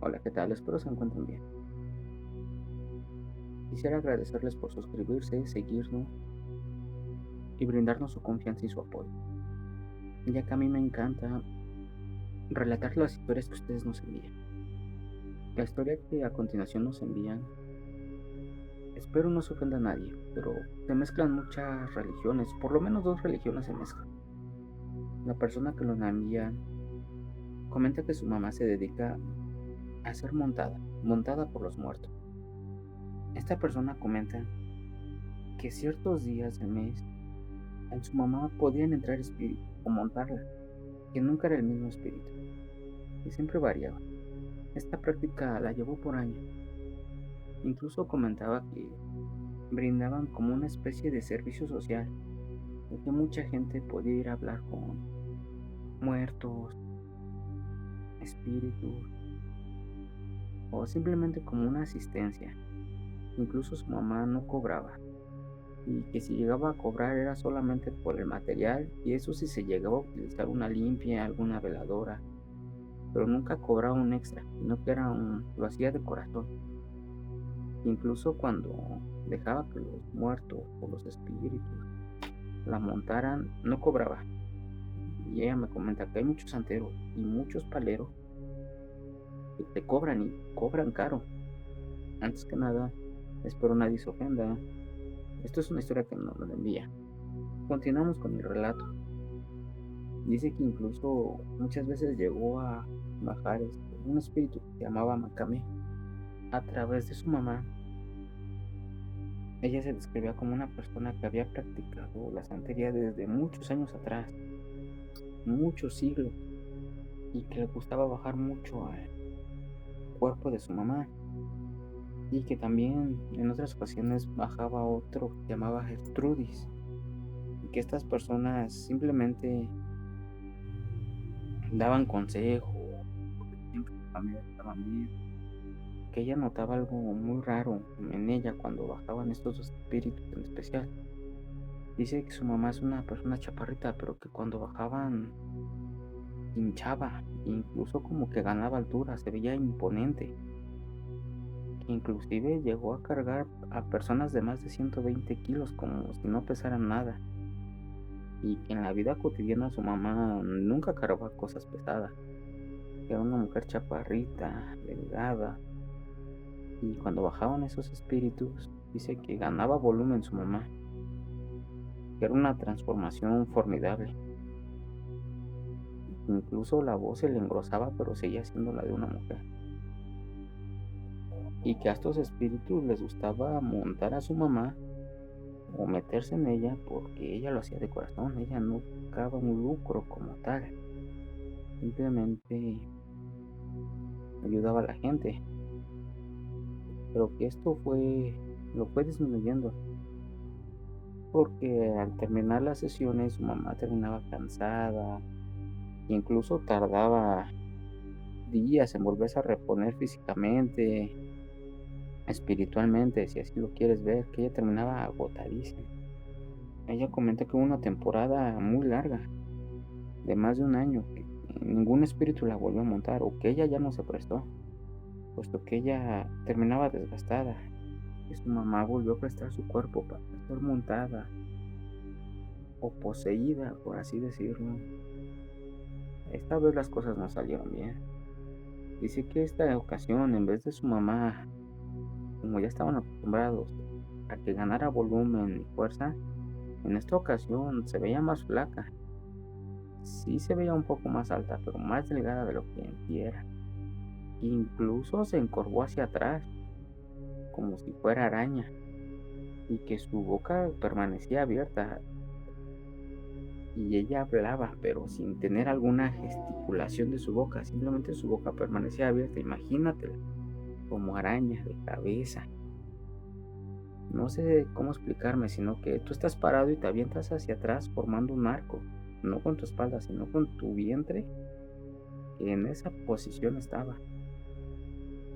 Hola, ¿qué tal? Espero se encuentren bien. Quisiera agradecerles por suscribirse, seguirnos y brindarnos su confianza y su apoyo, ya que a mí me encanta relatar las historias que ustedes nos envían. La historia que a continuación nos envían, espero no se ofenda a nadie, pero se mezclan muchas religiones, por lo menos dos religiones se mezclan. La persona que lo envía comenta que su mamá se dedica a ser montada por los muertos. Esta persona comenta que ciertos días del mes en su mamá podían entrar espíritus o montarla, que nunca era el mismo espíritu, y siempre variaba. Esta práctica la llevó por años. Incluso comentaba que brindaban como una especie de servicio social, de que mucha gente podía ir a hablar con muertos, espíritus, o simplemente como una asistencia. Incluso su mamá no cobraba, y que si llegaba a cobrar era solamente por el material, y eso si se llegaba a utilizar una limpia, alguna veladora, pero nunca cobraba un extra, sino que lo hacía de corazón. Incluso cuando dejaba que los muertos o los espíritus la montaran, no cobraba. Y ella me comenta que hay muchos santeros y muchos paleros que te cobran y cobran caro. Antes que nada, espero nadie se ofenda. Esto es una historia que nos la envía. Continuamos con el relato. Dice que incluso muchas veces llegó a bajar un espíritu que se llamaba Macame a través de su mamá. Ella se describía como una persona que había practicado la santería desde muchos años atrás, muchos siglos, y que le gustaba bajar mucho al cuerpo de su mamá, y que también en otras ocasiones bajaba otro que se llamaba Gertrudis, y que estas personas simplemente daban consejo, porque siempre su familia estaba bien, que ella notaba algo muy raro en ella cuando bajaban estos dos espíritus en especial. Dice que su mamá es una persona chaparrita, pero que cuando bajaban hinchaba, incluso como que ganaba altura, se veía imponente, que inclusive llegó a cargar a personas de más de 120 kilos como si no pesaran nada, y que en la vida cotidiana su mamá nunca cargaba cosas pesadas, que era una mujer chaparrita, delgada, y cuando bajaban esos espíritus, dice que ganaba volumen su mamá, que era una transformación formidable. Incluso la voz se le engrosaba, pero seguía siendo la de una mujer. Y que a estos espíritus les gustaba montar a su mamá o meterse en ella porque ella lo hacía de corazón, ella no buscaba un lucro como tal, simplemente ayudaba a la gente, pero que lo fue disminuyendo, porque al terminar las sesiones su mamá terminaba cansada, incluso tardaba días en volverse a reponer físicamente, espiritualmente, si así lo quieres ver, que ella terminaba agotadísima. Ella comenta que hubo una temporada muy larga, de más de un año, que ningún espíritu la volvió a montar, o que ella ya no se prestó, puesto que ella terminaba desgastada, y su mamá volvió a prestar su cuerpo para ser montada o poseída, por así decirlo. Esta vez las cosas no salieron bien. Dice que esta ocasión, en vez de su mamá, como ya estaban acostumbrados a que ganara volumen y fuerza, en esta ocasión se veía más flaca. Sí se veía un poco más alta, pero más delgada de lo que en sí era. Incluso se encorvó hacia atrás, como si fuera araña, y que su boca permanecía abierta, y ella hablaba, pero sin tener alguna gesticulación de su boca, simplemente su boca permanecía abierta, imagínatela, como araña de cabeza. No sé cómo explicarme, sino que tú estás parado y te avientas hacia atrás formando un arco, no con tu espalda, sino con tu vientre, que en esa posición estaba.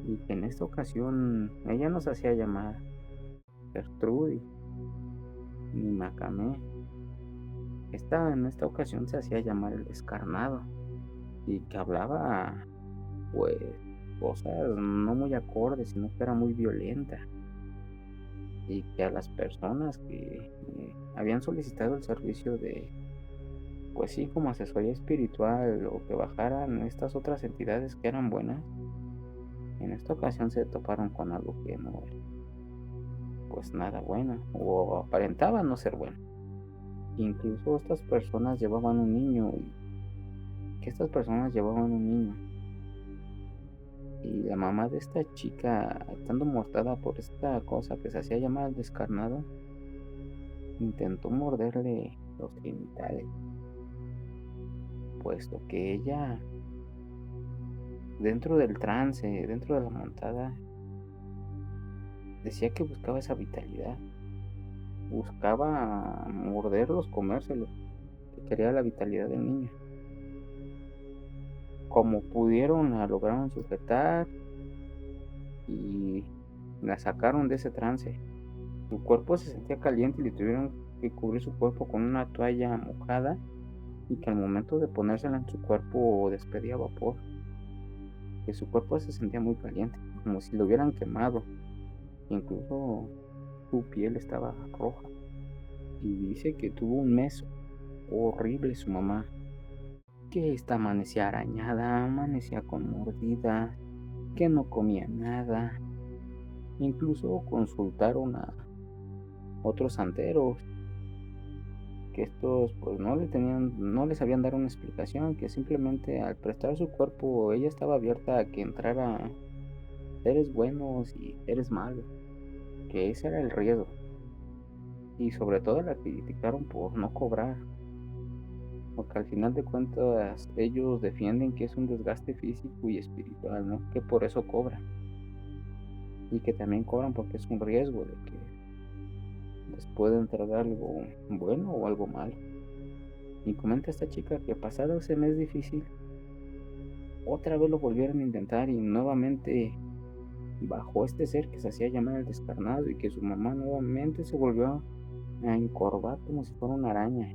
Y que en esta ocasión ella no se hacía llamar Gertrudis ni Macamé. En esta ocasión se hacía llamar el descarnado, y que hablaba, pues, cosas no muy acordes, sino que era muy violenta, y que a las personas que habían solicitado el servicio de, pues sí, como asesoría espiritual o que bajaran estas otras entidades que eran buenas, en esta ocasión se toparon con algo que no era, pues nada bueno, o aparentaba no ser bueno. Incluso estas personas llevaban un niño, y que estas personas llevaban un niño, y la mamá de esta chica, estando mortada por esta cosa que se hacía llamar el descarnado, intentó morderle los genitales, puesto que ella, dentro del trance, dentro de la montada, decía que buscaba esa vitalidad, buscaba morderlos, comérselos, que quería la vitalidad del niño. Como pudieron, la lograron sujetar y la sacaron de ese trance. Su cuerpo se sentía caliente y le tuvieron que cubrir su cuerpo con una toalla mojada, y que al momento de ponérsela en su cuerpo despedía vapor, que su cuerpo se sentía muy caliente, como si lo hubieran quemado, incluso su piel estaba roja. Y dice que tuvo un mes horrible su mamá, que esta amanecía arañada, amanecía con mordida, que no comía nada. Incluso consultaron a otros santeros, que estos pues no les sabían dar una explicación, que simplemente al prestar su cuerpo ella estaba abierta a que entrara seres buenos y seres malos, que ese era el riesgo. Y sobre todo la criticaron por no cobrar, porque al final de cuentas ellos defienden que es un desgaste físico y espiritual, ¿no? Que por eso cobran, y que también cobran porque es un riesgo de que les pueda entrar algo bueno o algo malo. Y comenta esta chica que pasado ese mes difícil, otra vez lo volvieron a intentar, y nuevamente bajó este ser que se hacía llamar el descarnado, y que su mamá nuevamente se volvió a encorvar como si fuera una araña,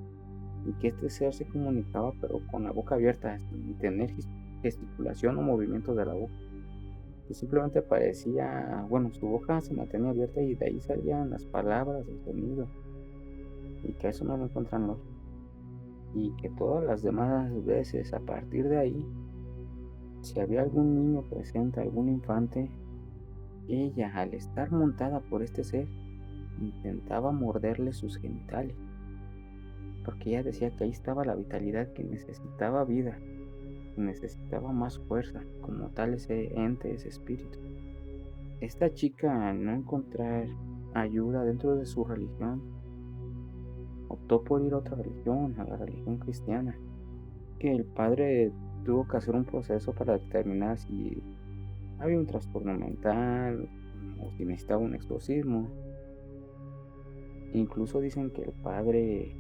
y que este ser se comunicaba pero con la boca abierta, sin tener gesticulación o movimientos de la boca, que simplemente parecía, bueno, su boca se mantenía abierta y de ahí salían las palabras, el sonido, y que eso no lo encuentran los, y que todas las demás veces a partir de ahí, si había algún niño presente, algún infante, ella, al estar montada por este ser, intentaba morderle sus genitales, porque ella decía que ahí estaba la vitalidad, que necesitaba vida, que necesitaba más fuerza, como tal ese ente, ese espíritu. Esta chica, al no encontrar ayuda dentro de su religión, optó por ir a otra religión, a la religión cristiana, que el padre tuvo que hacer un proceso para determinar si había un trastorno mental o si necesitaba un exorcismo. Incluso dicen que el padre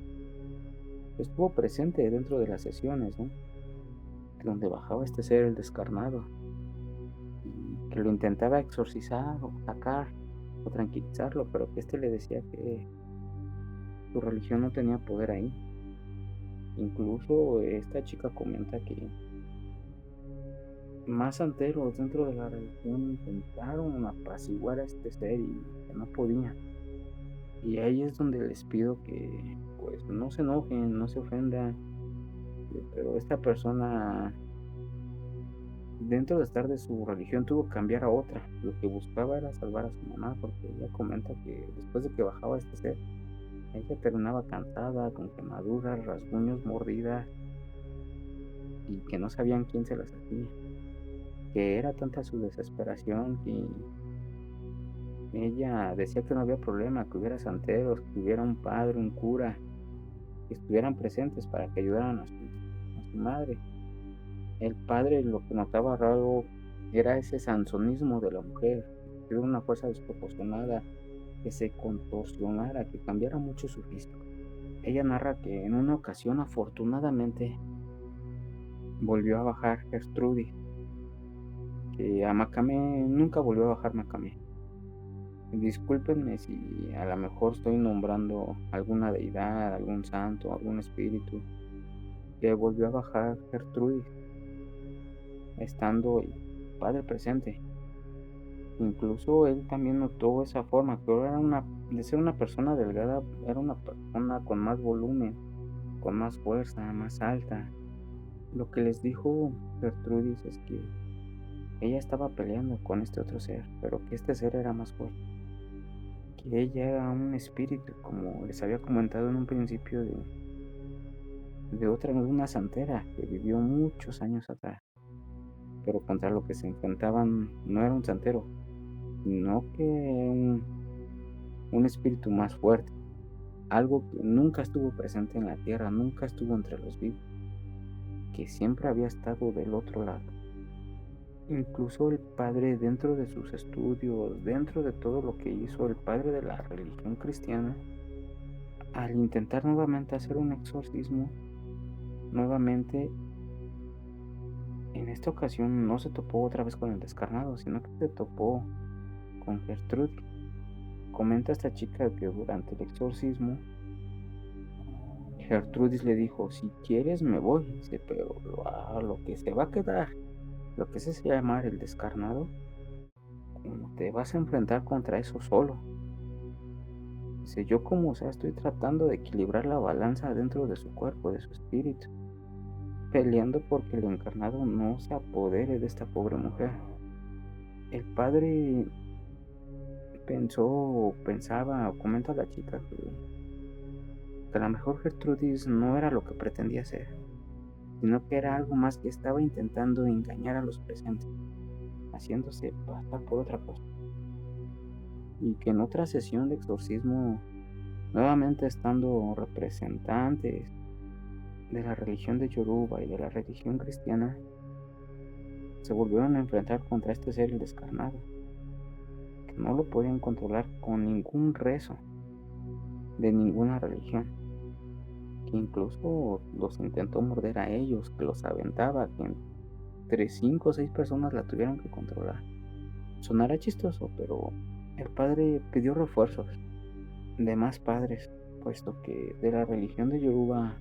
estuvo presente dentro de las sesiones, ¿no? Donde bajaba este ser, el descarnado, y que lo intentaba exorcizar o sacar o tranquilizarlo, pero que este le decía que su religión no tenía poder ahí. Incluso esta chica comenta que más santeros dentro de la religión intentaron apaciguar a este ser y que no podían. Y ahí es donde les pido que pues no se enojen, no se ofendan, pero esta persona, dentro de estar de su religión, tuvo que cambiar a otra. Lo que buscaba era salvar a su mamá, porque ella comenta que después de que bajaba este ser, ella terminaba cansada, con quemaduras, rasguños, mordidas, y que no sabían quién se las hacía. Que era tanta su desesperación que ella decía que no había problema, que hubiera santeros, que hubiera un padre, un cura, que estuvieran presentes para que ayudaran a su madre. El padre lo que notaba raro era ese sansonismo de la mujer, que era una fuerza desproporcionada, que se contorsionara, que cambiara mucho su físico. Ella narra que en una ocasión, afortunadamente, volvió a bajar Gertrudis, que a Macamé nunca volvió a bajar Macamé. Discúlpenme si a lo mejor estoy nombrando alguna deidad, algún santo, algún espíritu, que volvió a bajar Gertrudis, estando padre presente. Incluso él también notó esa forma, pero de ser una persona delgada, era una persona con más volumen, con más fuerza, más alta. Lo que les dijo Gertrudis es que ella estaba peleando con este otro ser, pero que este ser era más fuerte, que ella era un espíritu, como les había comentado en un principio, de una santera que vivió muchos años atrás, pero contra lo que se enfrentaban no era un santero, sino que un espíritu más fuerte, algo que nunca estuvo presente en la tierra, nunca estuvo entre los vivos, que siempre había estado del otro lado. Incluso el padre, dentro de sus estudios, dentro de todo lo que hizo el padre de la religión cristiana, al intentar nuevamente hacer un exorcismo, nuevamente en esta ocasión no se topó otra vez con el descarnado, sino que se topó con Gertrudis. Comenta esta chica que durante el exorcismo Gertrudis le dijo: si quieres me voy. Dice, pero lo que se va a quedar, lo que se hace llamar el descarnado, te vas a enfrentar contra eso solo. Dice, yo como sea estoy tratando de equilibrar la balanza dentro de su cuerpo, de su espíritu, peleando porque el encarnado no se apodere de esta pobre mujer. El padre pensaba, o comenta la chica, que a lo mejor Gertrudis no era lo que pretendía ser, sino que era algo más, que estaba intentando engañar a los presentes, haciéndose pasar por otra cosa. Y que en otra sesión de exorcismo, nuevamente estando representantes de la religión de Yoruba y de la religión cristiana, se volvieron a enfrentar contra este ser el descarnado, que no lo podían controlar con ningún rezo de ninguna religión, que incluso los intentó morder a ellos, que los aventaba, que entre 5 o 6 personas la tuvieron que controlar. Sonará chistoso, pero el padre pidió refuerzos de más padres, puesto que de la religión de Yoruba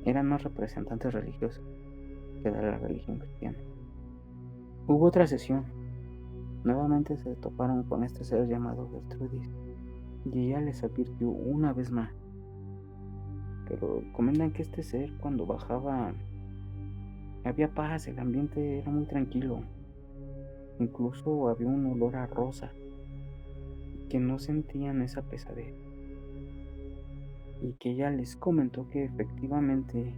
eran más representantes religiosos que de la religión cristiana. Hubo otra sesión. Nuevamente se toparon con este ser llamado Gertrudis, y ella les advirtió una vez más. Pero comentan que este ser, cuando bajaba, había paz, el ambiente era muy tranquilo. Incluso había un olor a rosa, que no sentían esa pesadez. Y que ella les comentó que efectivamente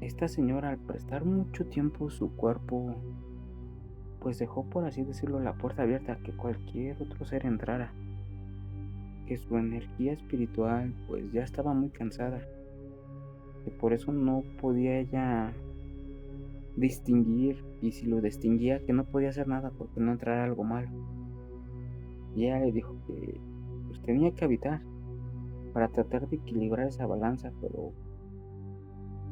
esta señora, al prestar mucho tiempo su cuerpo, pues dejó, por así decirlo, la puerta abierta a que cualquier otro ser entrara, que su energía espiritual pues ya estaba muy cansada, que por eso no podía ella distinguir, y si lo distinguía, que no podía hacer nada porque no entrara algo malo. Y ella le dijo que pues tenía que habitar para tratar de equilibrar esa balanza, pero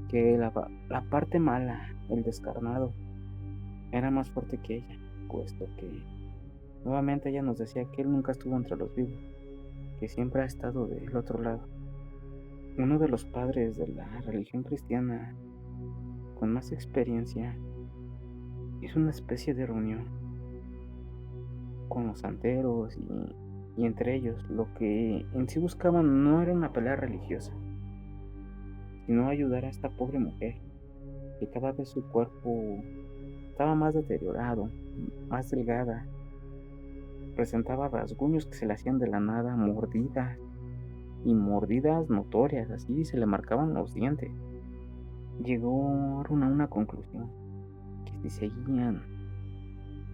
que la parte mala, el descarnado, era más fuerte que ella, puesto que nuevamente ella nos decía que él nunca estuvo entre los vivos, que siempre ha estado del otro lado. Uno de los padres de la religión cristiana con más experiencia hizo una especie de reunión con los santeros, y entre ellos lo que en sí buscaban no era una pelea religiosa, sino ayudar a esta pobre mujer, que cada vez su cuerpo estaba más deteriorado, más delgada, presentaba rasguños que se le hacían de la nada, mordidas, y mordidas notorias, así se le marcaban los dientes. Llegaron a una conclusión, que si seguían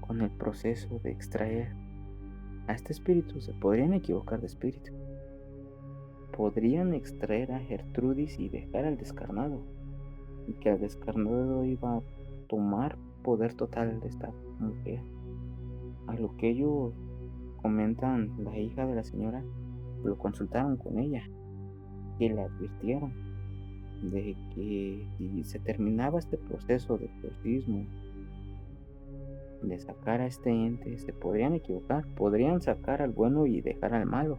con el proceso de extraer a este espíritu, se podrían equivocar de espíritu. Podrían extraer a Gertrudis y dejar al descarnado, y que el descarnado iba a tomar poder total de esta mujer. A lo que ellos comentan, la hija de la señora, lo consultaron con ella y le advirtieron de que si se terminaba este proceso de exorcismo, de sacar a este ente, se podrían equivocar, podrían sacar al bueno y dejar al malo,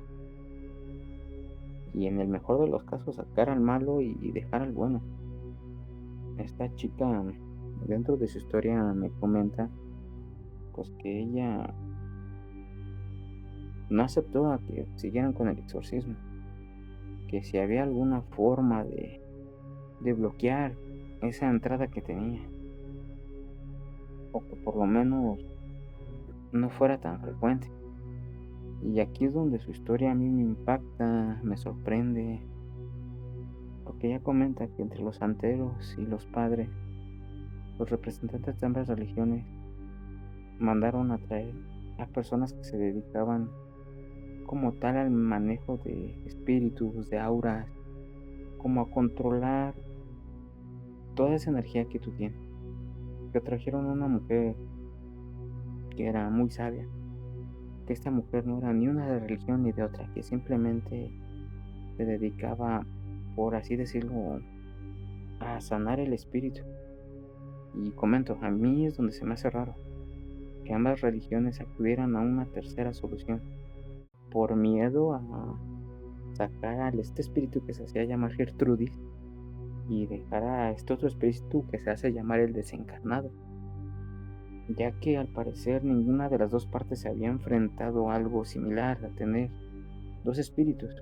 y en el mejor de los casos sacar al malo y dejar al bueno. Esta chica dentro de su historia me comenta pues que ella no aceptó a que siguieran con el exorcismo, que si había alguna forma de bloquear esa entrada que tenía, o que por lo menos no fuera tan frecuente. Y aquí es donde su historia a mí me impacta, me sorprende, porque ella comenta que entre los santeros y los padres, los representantes de ambas religiones mandaron a traer a personas que se dedicaban como tal al manejo de espíritus, de auras, como a controlar toda esa energía que tú tienes. Que trajeron a una mujer que era muy sabia, que esta mujer no era ni una de religión ni de otra, que simplemente se dedicaba, por así decirlo, a sanar el espíritu. Y comento, a mí es donde se me hace raro que ambas religiones acudieran a una tercera solución, por miedo a sacar a este espíritu que se hacía llamar Gertrudis y dejar a este otro espíritu que se hace llamar el desencarnado, ya que al parecer ninguna de las dos partes se había enfrentado a algo similar, a tener dos espíritus,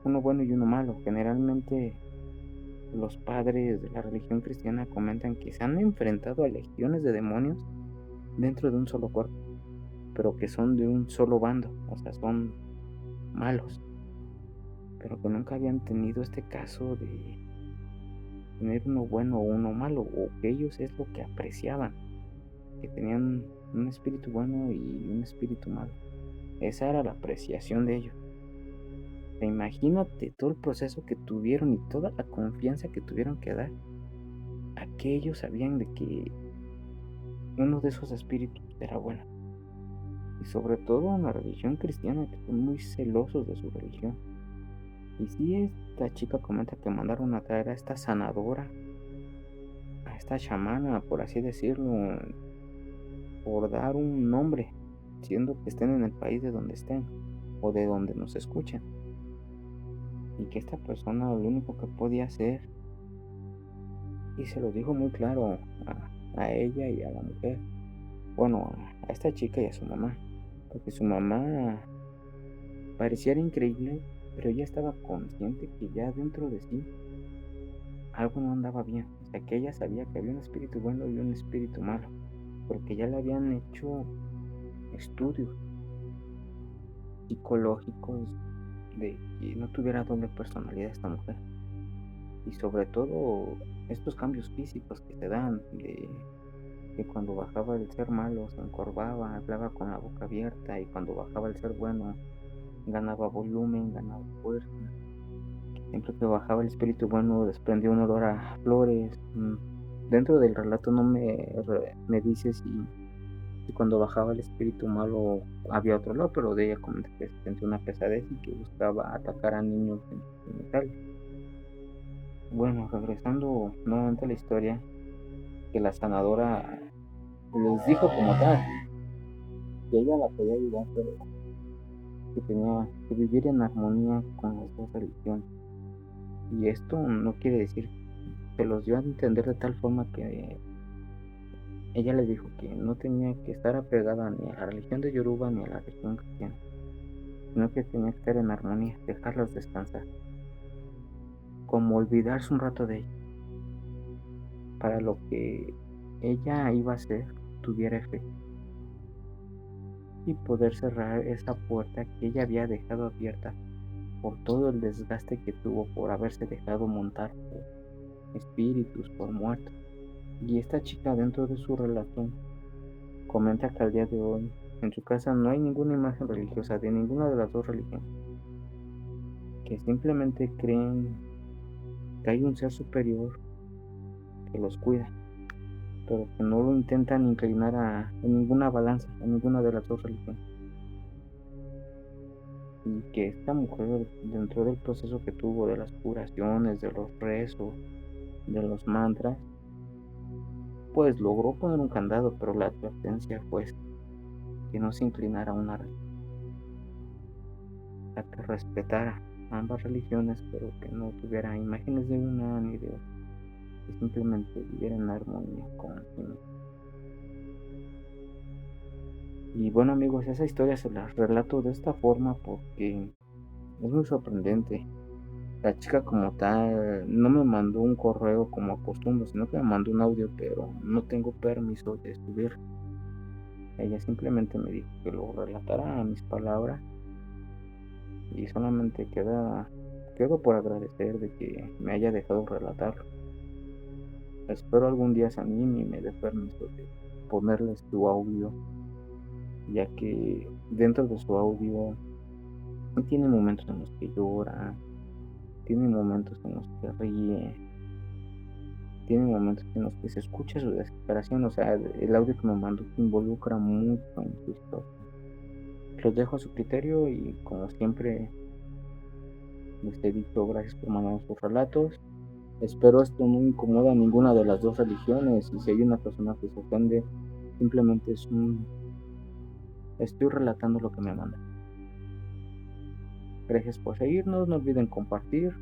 uno bueno y uno malo. Generalmente los padres de la religión cristiana comentan que se han enfrentado a legiones de demonios dentro de un solo cuerpo, pero que son de un solo bando, o sea, son malos, pero que nunca habían tenido este caso de tener uno bueno o uno malo, o que ellos es lo que apreciaban, que tenían un espíritu bueno y un espíritu malo. Esa era la apreciación de ellos. Imagínate todo el proceso que tuvieron y toda la confianza que tuvieron que dar a que ellos sabían de que uno de esos espíritus era bueno. Y sobre todo en la religión cristiana, que son muy celosos de su religión. Y sí, esta chica comenta que mandaron a traer a esta sanadora, a esta chamana, por así decirlo, por dar un nombre, siendo que estén en el país de donde estén o de donde nos escuchen. Y que esta persona lo único que podía hacer, y se lo dijo muy claro a ella y a la mujer, bueno, a esta chica y a su mamá, porque su mamá pareciera increíble, pero ella estaba consciente que ya dentro de sí algo no andaba bien, o sea, que ella sabía que había un espíritu bueno y un espíritu malo, porque ya le habían hecho estudios psicológicos de que no tuviera doble personalidad esta mujer. Y sobre todo estos cambios físicos que se dan, de que cuando bajaba el ser malo se encorvaba, hablaba con la boca abierta, y cuando bajaba el ser bueno ganaba volumen, ganaba fuerza. Siempre que bajaba el espíritu bueno desprendía un olor a flores. Dentro del relato no me dice si cuando bajaba el espíritu malo había otro olor, pero de ella comenta que sentía una pesadez y que buscaba atacar a niños en Italia. Bueno, regresando nuevamente a la historia, que la sanadora les dijo como tal que ella la podía ayudar, pero que tenía que vivir en armonía con las dos religiones. Y esto no quiere decir, se los dio a entender de tal forma que ella le dijo que no tenía que estar apegada ni a la religión de Yoruba ni a la religión cristiana, sino que tenía que estar en armonía, dejarlas descansar, como olvidarse un rato de ella, para lo que ella iba a hacer tuviera efecto, y poder cerrar esa puerta que ella había dejado abierta por todo el desgaste que tuvo por haberse dejado montar por espíritus, por muertos. Y esta chica, dentro de su relato, comenta que al día de hoy en su casa no hay ninguna imagen religiosa de ninguna de las dos religiones, que simplemente creen que hay un ser superior que los cuida, pero que no lo intentan inclinar en ninguna balanza, en ninguna de las dos religiones. Y que esta mujer, dentro del proceso que tuvo de las curaciones, de los rezos, de los mantras, pues logró poner un candado, pero la advertencia fue que no se inclinara a una religión, a que respetara ambas religiones, pero que no tuviera imágenes de una ni de otra. y simplemente vivir en armonía con sí mismo. Y bueno, amigos, esa historia se la relato de esta forma porque es muy sorprendente. La chica como tal no me mandó un correo como acostumbro, sino que me mandó un audio, pero no tengo permiso de subir. Ella simplemente me dijo que lo relatara a mis palabras y solamente quedo por agradecer de que me haya dejado relatarlo. Espero algún día se anime y me dé permiso de ponerle su audio, ya que dentro de su audio tiene momentos en los que llora, tiene momentos en los que ríe, tiene momentos en los que se escucha su desesperación. O sea, el audio que me mandó se involucra mucho en su historia. Los dejo a su criterio y como siempre les he dicho, gracias por mandar sus relatos. Espero esto no incomoda a ninguna de las dos religiones y si hay una persona que se ofende, simplemente estoy relatando lo que me mandan. Gracias por seguirnos, no olviden compartir